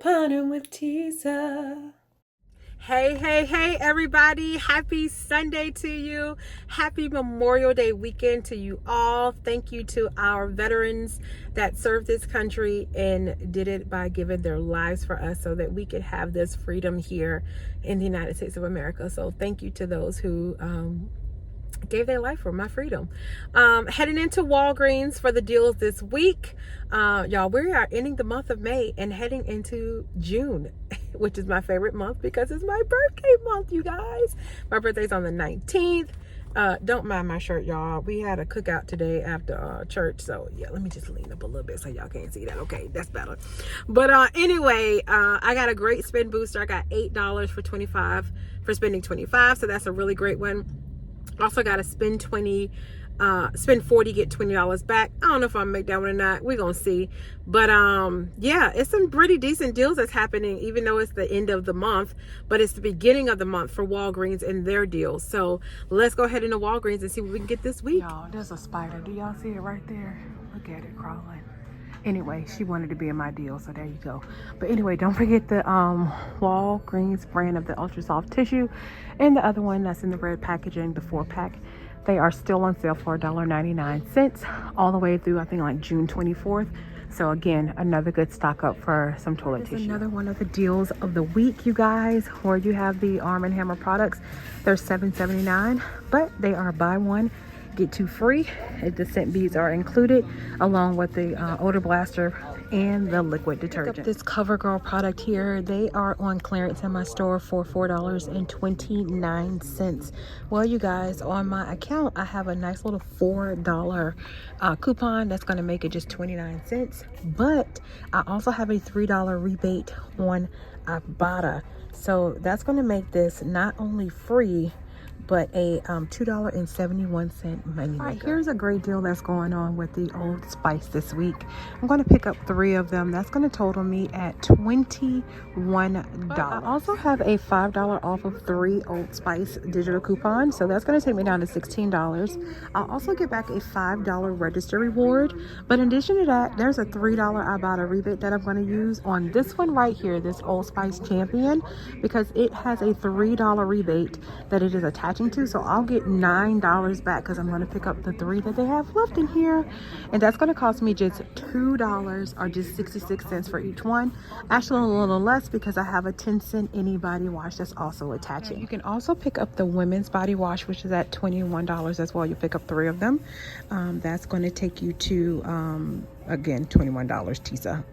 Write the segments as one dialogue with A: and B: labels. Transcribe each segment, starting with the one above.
A: Couponing with Tisa.
B: Hey, everybody. Happy Sunday to you. Happy Memorial Day weekend to you all. Thank you to our veterans that served this country and did it by giving their lives for us so that we could have this freedom here in the United States of America. So thank you to those who gave their life for my freedom. Heading into Walgreens for the deals this week. Y'all, we are ending the month of May and heading into June, which is my favorite month because it's my birthday month, you guys. My birthday's on the 19th. Don't mind my shirt, y'all. We had a cookout today after church, so yeah, let me just lean up a little bit so y'all can't see that. Okay, that's better. But anyway, I got a great spend booster. I got $8 for 25 for spending 25, so that's a really great one. Also got to spend 40, get $20 back. I don't know if I'm gonna make that one or not. We're gonna see. But yeah, it's some pretty decent deals that's happening, even though it's the end of the month, but it's the beginning of the month for Walgreens and their deals. So let's go ahead into Walgreens and see what we can get this week.
A: Y'all, there's a spider. Do y'all see it right there? Look at it crawling. Anyway, she wanted to be in my deal, so there you go. But anyway, don't forget the Walgreens brand of the Ultra Soft Tissue and the other one that's in the red packaging, the 4-pack. They are still on sale for $1.99 all the way through, I think, like June 24th. So again, another good stock up for some toilet tissue. Another one of the deals of the week, you guys, where you have the Arm & Hammer products. They're $7.79, but they are buy one, get two free. The scent beads are included along with the odor blaster and the liquid detergent. This CoverGirl product here, they are on clearance in my store for $4.29. Well, you guys, on my account I have a nice little $4 coupon that's going to make it just 29 cents, but I also have a $3 rebate on Ibotta, so that's going to make this not only free but a $2.71 money maker. Right, here's a great deal that's going on with the Old Spice this week. I'm going to pick up 3 of them. That's going to total me at $21. I also have a $5 off of 3 Old Spice digital coupons, so that's going to take me down to $16. I'll also get back a $5 register reward, but in addition to that, there's a $3 Ibotta rebate that I'm going to use on this one right here, this Old Spice Champion, because it has a $3 rebate that it is attached to, so I'll get $9 back because I'm going to pick up the 3 that they have left in here, and that's going to cost me just $2 or just 66 cents for each one. Actually a little less because I have a 10-cent any body wash that's also attaching. You can also pick up the women's body wash, which is at $21 as well. You pick up 3 of them. That's going to take you to again, $21, Tisa.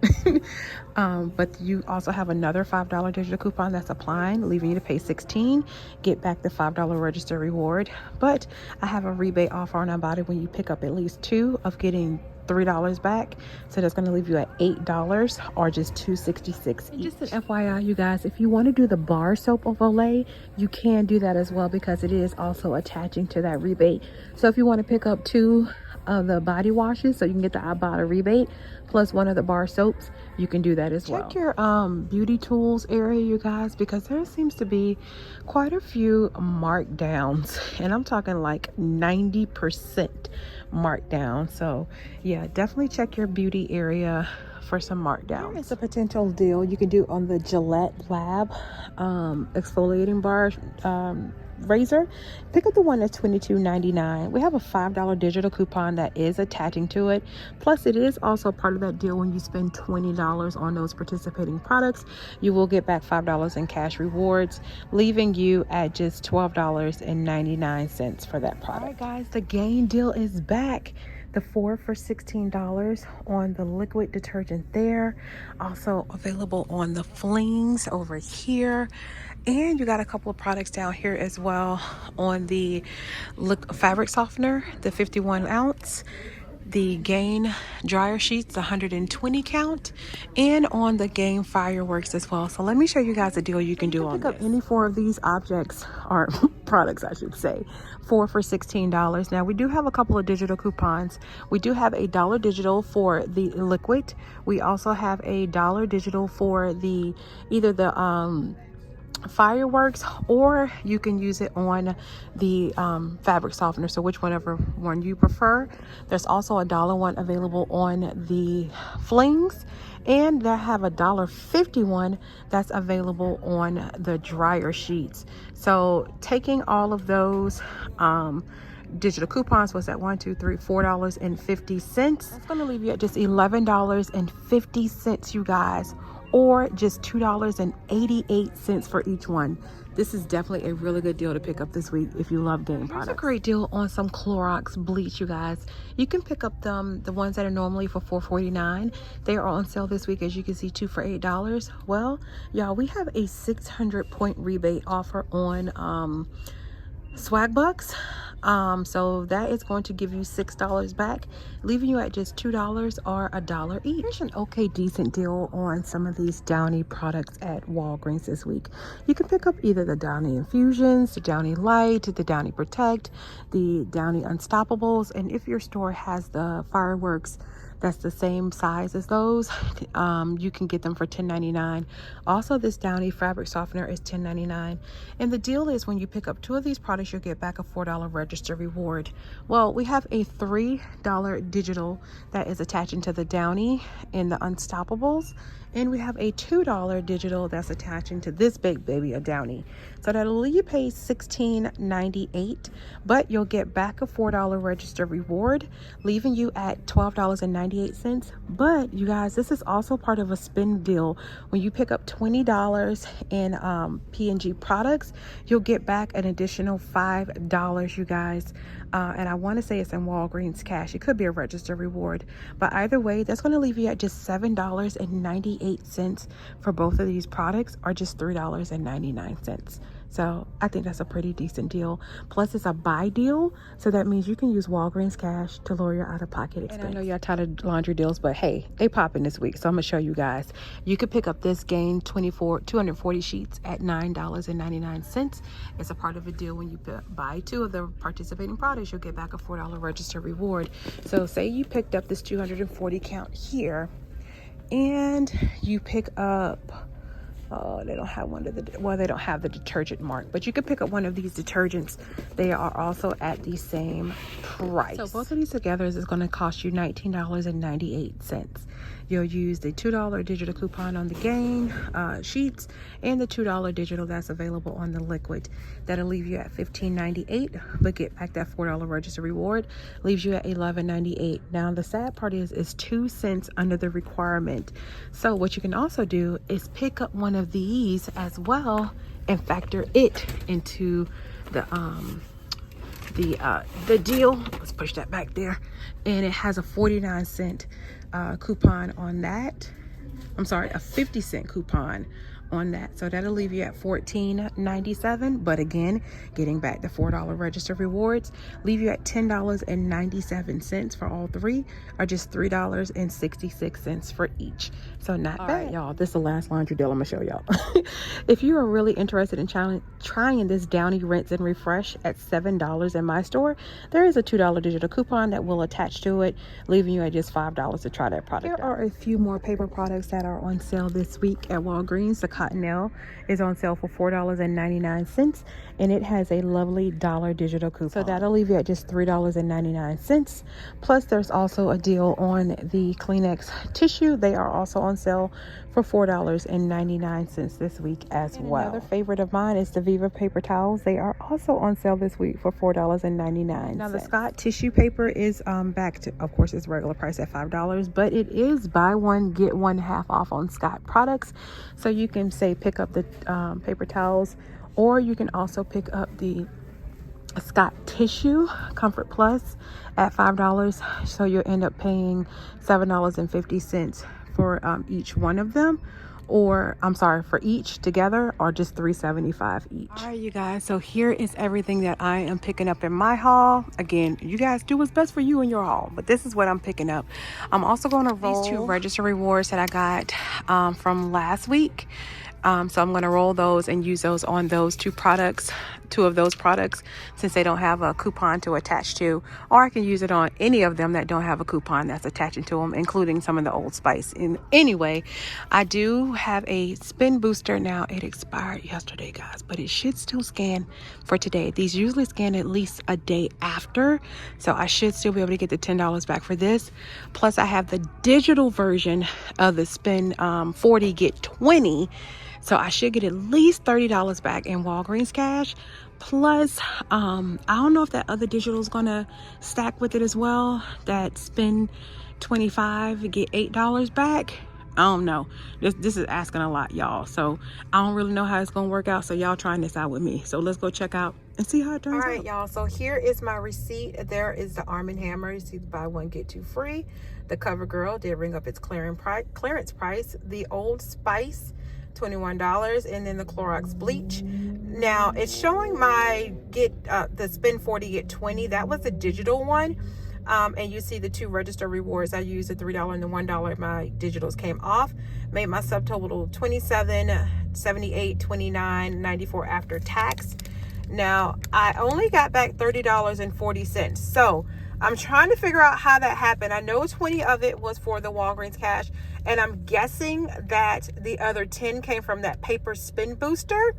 A: But you also have another $5 digital coupon that's applying, leaving you to pay $16. Get back the $5 register reward. But I have a rebate offer on Ibotta when you pick up at least 2 of getting $3 back, so that's going to leave you at $8 or just $2.66 each. Just an FYI, you guys, if you want to do the bar soap of Olay, you can do that as well because it is also attaching to that rebate. So if you want to pick up 2 of the body washes so you can get the Ibotta rebate plus 1 of the bar soaps, you can do that as well. Check your beauty tools area, you guys, because there seems to be quite a few markdowns, and I'm talking like 90% markdown. So yeah, definitely check your beauty area for some markdowns. It's a potential deal you can do on the Gillette Lab exfoliating bar razor. Pick up the one that's $22.99. We have a $5 digital coupon that is attaching to it, plus it is also part of that deal. When you spend $20 on those participating products, you will get back $5 in cash rewards, leaving you at just $12.99 for that product. All right, guys, the Gain deal is back. The 4 for $16 on the liquid detergent there. Also available on the flings over here. And you got a couple of products down here as well on the fabric softener, the 51 ounce. The Gain dryer sheets, the 120 count, and on the Gain fireworks as well. So let me show you guys a deal you can do on this. Pick up any 4 of these objects, or products I should say, 4 for $16. Now we do have a couple of digital coupons. We do have a $1 digital for the liquid. We also have a $1 digital for the either the fireworks, or you can use it on the fabric softener, so whichever one you prefer. There's also a $1 one available on the flings, and they have a $1.50 one that's available on the dryer sheets. So taking all of those digital coupons, was that $4.50. That's going to leave you at just $11.50, you guys, or just $2.88 for each one. This is definitely a really good deal to pick up this week if you love game products. Here's a great deal on some Clorox bleach, you guys. You can pick up the ones that are normally for $4.49. They are on sale this week, as you can see, 2 for $8. Well, y'all, we have a 600 point rebate offer on Swag Bucks. So that is going to give you $6 back, leaving you at just $2 or $1 each. Here's an okay decent deal on some of these Downy products at Walgreens this week. You can pick up either the Downy Infusions, the Downy Light, the Downy Protect, the Downy Unstoppables, and if your store has the fireworks that's the same size as those, you can get them for $10.99. Also, this Downy fabric softener is $10.99, and the deal is when you pick up 2 of these products, you'll get back a $4 register reward. Well, we have a $3 digital that is attaching to the Downy and the Unstoppables, and we have a $2 digital that's attaching to this big baby, a Downy. So that'll leave you pay $16.98, but you'll get back a $4 register reward, leaving you at $12.98. But you guys, this is also part of a spin deal. When you pick up $20 in P&G products, you'll get back an additional $5, you guys. And I want to say it's in Walgreens cash. It could be a register reward, but either way, that's going to leave you at just $7.98 for both of these products, or just $3.99. So I think that's a pretty decent deal. Plus, it's a buy deal, so that means you can use Walgreens cash to lower your out-of-pocket expense. And I know y'all tired of laundry deals, but hey, they popping this week, so I'm gonna show you guys. You could pick up this Gain 240 sheets at $9.99. It's a part of a deal. When you buy 2 of the participating products, you'll get back a $4 register reward. So say you picked up this 240 count here, and you pick up, they don't have one of the, well, they don't have the detergent mark, but you could pick up one of these detergents. They are also at the same price. So both of these together is going to cost you $19.98. You'll use the $2 digital coupon on the Gain sheets and the $2 digital that's available on the liquid. That'll leave you at $15.98, but get back that $4 register reward, leaves you at $11.98. Now the sad part is 2 cents under the requirement. So what you can also do is pick up one of these as well and factor it into the deal. Let's push that back there, and it has a 49-cent coupon on that. I'm sorry, a 50-cent coupon on that. So that'll leave you at $14.97, but again, getting back the $4 register rewards, leave you at $10.97 for all 3, or just $3.66 for each. So not bad. All right, y'all, this is the last laundry deal I'm gonna show y'all. If you are really interested in trying this Downy Rinse and Refresh at $7 in my store, there is a $2 digital coupon that will attach to it, leaving you at just $5 to try that product. There are a few more paper products that are on sale this week at Walgreens. The Cottonelle is on sale for $4.99, and it has a lovely $1 digital coupon. So that'll leave you at just $3.99. Plus, there's also a deal on the Kleenex tissue. They are also on sale for $4.99 this week as well. Another favorite of mine is the Viva paper towels. They are also on sale this week for $4.99. Now the Scott tissue paper is back to, of course, its regular price at $5, but it is buy one get one half off on Scott products. So you can say pick up the paper towels, or you can also pick up the Scott tissue Comfort Plus at $5. So you'll end up paying $7.50 for each one of them, or I'm sorry, for each together, or just $3.75 each. All right, you guys, so here is everything that I am picking up in my haul. Again, you guys do what's best for you in your haul, but this is what I'm picking up. I'm also going to roll these 2 register rewards that I got from last week. So I'm going to roll those and use those on those two of those products, since they don't have a coupon to attach to, or I can use it on any of them that don't have a coupon that's attaching to them, including some of the Old Spice. Anyway, I do have a spin booster now. It expired yesterday, guys, but it should still scan for today. These usually scan at least a day after, so I should still be able to get the $10 back for this. Plus I have the digital version of the spin 40 get 20, so I should get at least $30 back in Walgreens cash. Plus I don't know if that other digital is gonna stack with it as well, that spin 25 get $8 back. I don't know. This is asking a lot, y'all, so I don't really know how it's gonna work out, so y'all trying this out with me. So let's go check out and see how it turns out. All right, y'all, so here is my receipt. There is the Arm & Hammer. You see the buy one get two free. The CoverGirl did ring up its clearance price. The Old Spice, $21, and then the Clorox bleach. Now it's showing my the spin 40 get 20. That was the digital one. And you see the two register rewards. I used the $3 and the $1. My digitals came off, made my subtotal $27, $78, $29, $94 after tax. Now I only got back $30.40. So I'm trying to figure out how that happened. I know 20 of it was for the Walgreens cash, and I'm guessing that the other 10 came from that paper spin booster.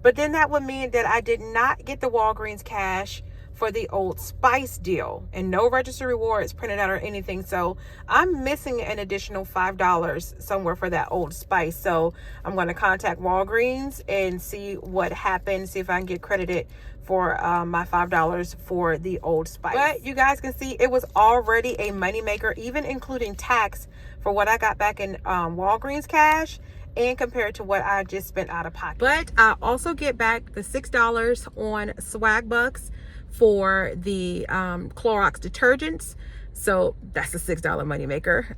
A: But then that would mean that I did not get the Walgreens cash for the Old Spice deal, and no register rewards printed out or anything. So I'm missing an additional $5 somewhere for that Old Spice. So I'm going to contact Walgreens and see what happened, see if I can get credited for my $5 for the Old Spice. But you guys can see it was already a moneymaker, even including tax, for what I got back in Walgreens cash and compared to what I just spent out of pocket. But I also get back the $6 on Swag Bucks for the Clorox detergents. So that's a $6 moneymaker.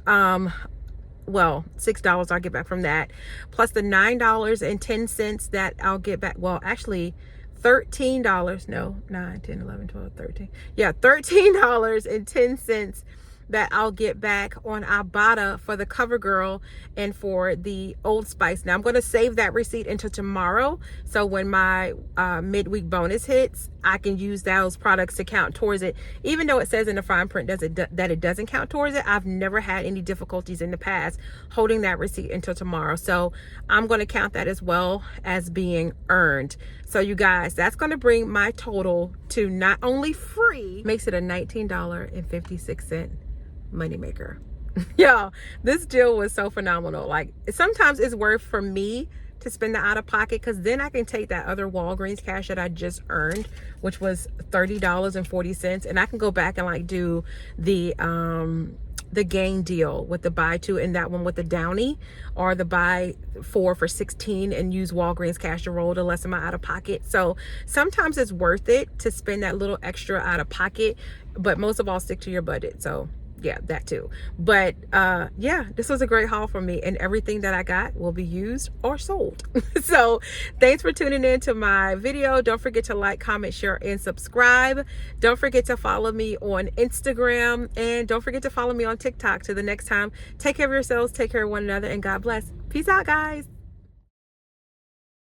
A: Well, $6 I'll get back from that, plus the $9.10 that I'll get back. Well, actually $13. No, 9, 10, 11, 12, 13. Yeah, $13.10 that I'll get back on Ibotta for the CoverGirl and for the Old Spice. Now I'm going to save that receipt until tomorrow, so when my midweek bonus hits, I can use those products to count towards it. Even though it says in the fine print that it doesn't count towards it, I've never had any difficulties in the past holding that receipt until tomorrow. So I'm going to count that as well as being earned. So you guys, that's going to bring my total to not only free, makes it a $19.56 moneymaker. Yo, this deal was so phenomenal. Like, sometimes it's worth for me to spend the out of pocket, because then I can take that other Walgreens cash that I just earned, which was $30.40, and I can go back and like do the gang deal with the buy two and that one with the Downy, or the buy 4 for $16 and use Walgreens cash to roll to lessen my out of pocket. So sometimes it's worth it to spend that little extra out of pocket, but most of all, stick to your budget. So yeah, that too. But yeah, this was a great haul for me, and everything that I got will be used or sold. So thanks for tuning in to my video. Don't forget to like, comment, share, and subscribe. Don't forget to follow me on Instagram, and don't forget to follow me on TikTok. Till the next time, take care of yourselves, take care of one another, and God bless. Peace out, guys.